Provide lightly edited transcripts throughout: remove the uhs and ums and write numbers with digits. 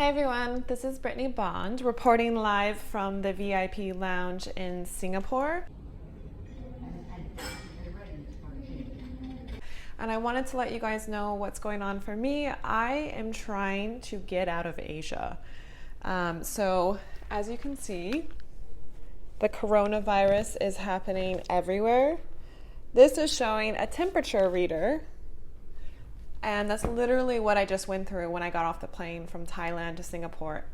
Hi everyone, this is Brittnee Bond reporting live from the VIP lounge in Singapore. And I wanted to let you guys know what's going on for me. I am trying to get out of Asia. So as you can see, the coronavirus is happening everywhere. This is showing a temperature reader. And that's literally what I just went through when I got off the plane from Thailand to Singapore.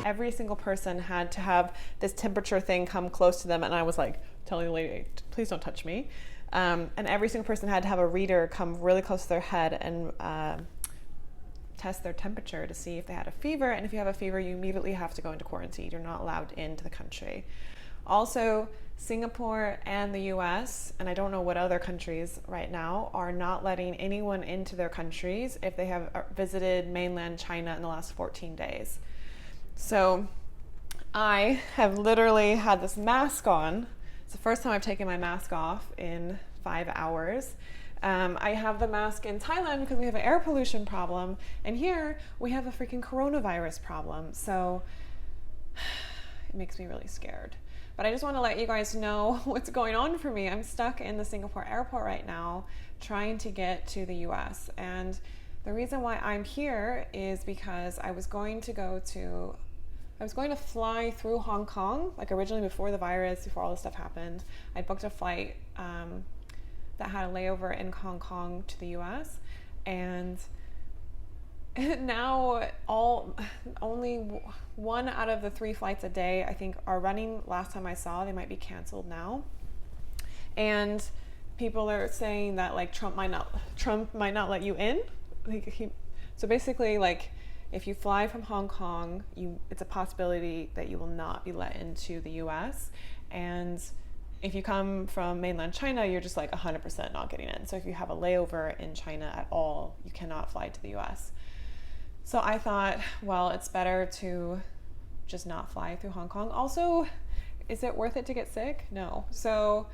Every single person had to have this temperature thing come close to them, and I was like telling the lady, please don't touch me. And every single person had to have a reader come really close to their head and test their temperature to see if they had a fever. And if you have a fever, you immediately have to go into quarantine. You're not allowed into the country. Also, Singapore and the US, and I don't know what other countries right now, are not letting anyone into their countries if they have visited mainland China in the last 14 days. So I have literally had this mask on. It's the first time I've taken my mask off in 5 hours. I have the mask in Thailand because we have an air pollution problem, and here we have a freaking coronavirus problem. So it makes me really scared. But I just want to let you guys know what's going on for me. I'm stuck in the Singapore airport right now trying to get to the US. And the reason why I'm here is because I was going to fly through Hong Kong, like originally before the virus, before all this stuff happened. I booked a flight that had a layover in Hong Kong to the US. And now only one out of the 3 flights a day I think are running. Last time I saw, they might be canceled now. And people are saying that like Trump might not let you in. So basically, like, if you fly from Hong Kong, it's a possibility that you will not be let into the US. And if you come from mainland China, you're just like 100% not getting in. So if you have a layover in China at all, you cannot fly to the US. So I thought, well, it's better to just not fly through Hong Kong. Also, is it worth it to get sick? No. So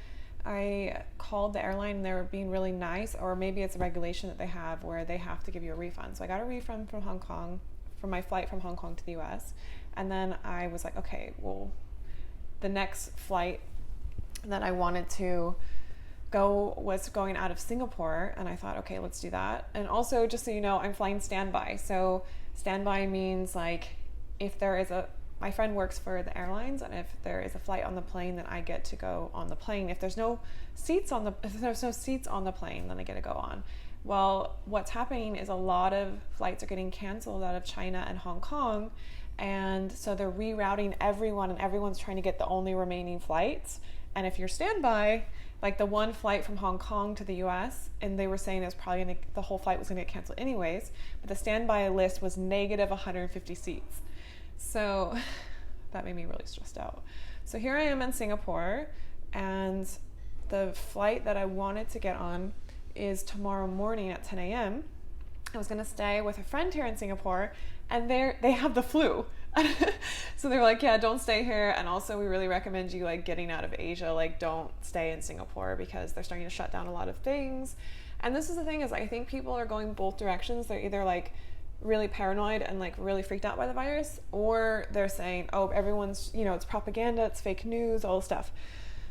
I called the airline and they were being really nice, or maybe it's a regulation that they have where they have to give you a refund. So I got a refund from Hong Kong, from my flight from Hong Kong to the US. And then I was like, okay, well, the next flight that I wanted to go was going out of Singapore, and I thought, okay, let's do that. And also, just so you know, I'm flying standby. So standby means like if there is my friend works for the airlines, and if there is a flight on the plane, then I get to go on the plane. If there's no seats on the plane, then I get to go on. Well, what's happening is a lot of flights are getting canceled out of China and Hong Kong, and so they're rerouting everyone, and everyone's trying to get the only remaining flights. And if you're standby, like the one flight from Hong Kong to the US, and they were saying the whole flight was gonna get canceled anyways, but the standby list was negative 150 seats. So that made me really stressed out. So here I am in Singapore, and the flight that I wanted to get on is tomorrow morning at 10 a.m. I was gonna stay with a friend here in Singapore, and they have the flu. So they were like, yeah, don't stay here, and also we really recommend you like getting out of Asia, like don't stay in Singapore because they're starting to shut down a lot of things. And this is the thing, is I think people are going both directions. They're either like really paranoid and like really freaked out by the virus, or they're saying, oh, everyone's, it's propaganda, it's fake news, all this stuff.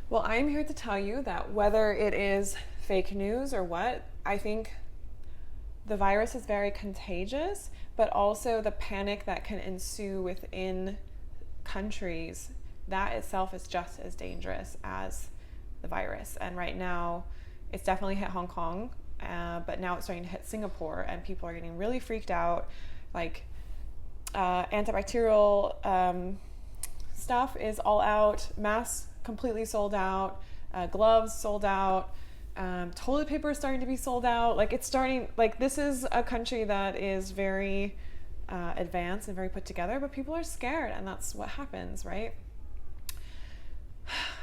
Well, I'm here to tell you that whether it is fake news or what, I think the virus is very contagious, but also the panic that can ensue within countries, that itself is just as dangerous as the virus. And right now, it's definitely hit Hong Kong, but now it's starting to hit Singapore, and people are getting really freaked out. Like antibacterial stuff is all out, masks completely sold out, gloves sold out. Toilet paper is starting to be sold out. Like it's starting, like this is a country that is very advanced and very put together, but people are scared, and that's what happens, right?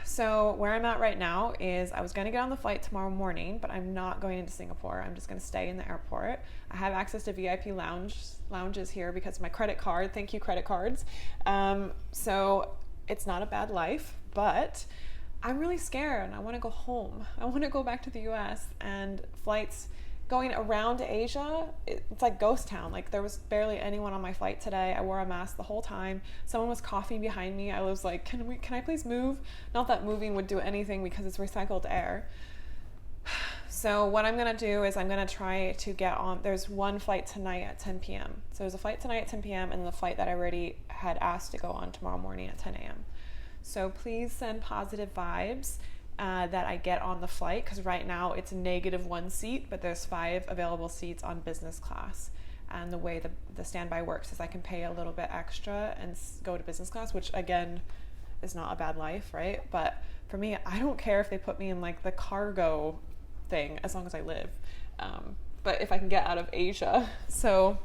So where I'm at right now is I was going to get on the flight tomorrow morning, but I'm not going into Singapore. I'm just going to stay in the airport. I have access to VIP lounges here because of my credit card. Thank you, credit cards. So it's not a bad life, but I'm really scared and I want to go home. I want to go back to the US, and flights going around Asia, it's like ghost town. Like there was barely anyone on my flight today. I wore a mask the whole time. Someone was coughing behind me. I was like, can I please move? Not that moving would do anything because it's recycled air. So what I'm gonna do is I'm gonna try to get on, there's one flight tonight at 10 p.m. So there's a flight tonight at 10 p.m. and the flight that I already had asked to go on tomorrow morning at 10 a.m. So please send positive vibes that I get on the flight, because right now it's -1 seat, but there's 5 available seats on business class. And the way the standby works is I can pay a little bit extra and go to business class, which again is not a bad life, right? But for me, I don't care if they put me in like the cargo thing as long as I live. But if I can get out of Asia. So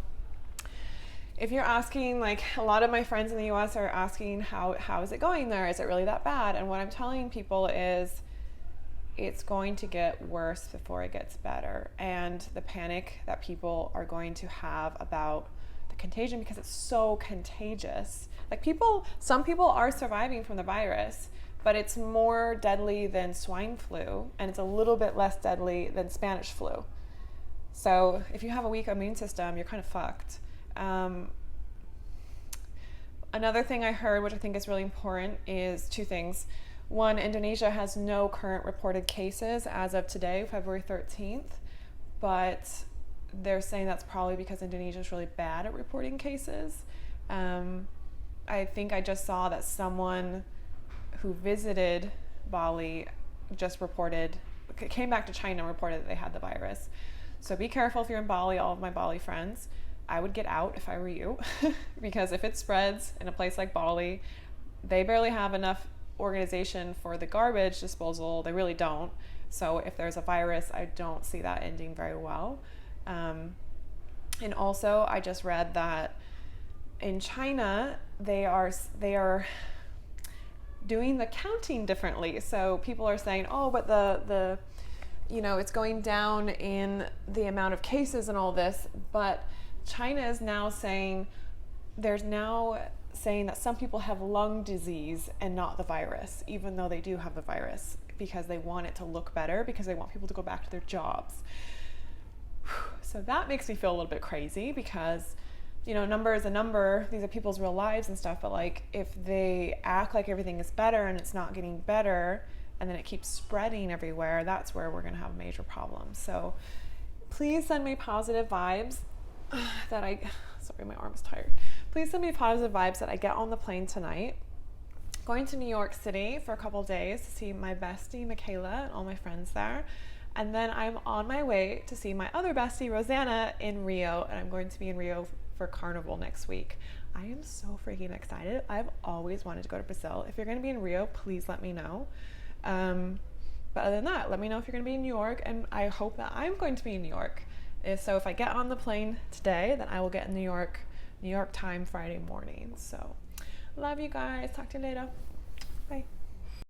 if you're asking, like a lot of my friends in the US are asking, how is it going there? Is it really that bad? And what I'm telling people is it's going to get worse before it gets better. And the panic that people are going to have about the contagion, because it's so contagious. Like some people are surviving from the virus, but it's more deadly than swine flu, and it's a little bit less deadly than Spanish flu. So if you have a weak immune system, you're kind of fucked. Another thing I heard, which I think is really important, is 2 things. One, Indonesia has no current reported cases as of today, February 13th, but they're saying that's probably because Indonesia is really bad at reporting cases. I think I just saw that someone who visited Bali just came back to China and reported that they had the virus. So be careful if you're in Bali, all of my Bali friends. I would get out if I were you, because if it spreads in a place like Bali, they barely have enough organization for the garbage disposal. They really don't. So if there's a virus, I don't see that ending very well. And also, I just read that in China, they are doing the counting differently. So people are saying, oh, but the it's going down in the amount of cases and all this, but China is now saying that some people have lung disease and not the virus, even though they do have the virus, because they want it to look better, because they want people to go back to their jobs. So that makes me feel a little bit crazy, because number is a number. These are people's real lives and stuff, but like if they act like everything is better and it's not getting better, and then it keeps spreading everywhere, that's where we're gonna have major problems. So please send me positive vibes sorry, my arm is tired. Please send me positive vibes that I get on the plane tonight. Going to New York City for a couple days to see my bestie, Michaela, and all my friends there. And then I'm on my way to see my other bestie, Rosanna, in Rio. And I'm going to be in Rio for Carnival next week. I am so freaking excited. I've always wanted to go to Brazil. If you're going to be in Rio, please let me know. But other than that, let me know if you're going to be in New York. And I hope that I'm going to be in New York. So if I get on the plane today, then I will get in New York time Friday morning. So love you guys. Talk to you later.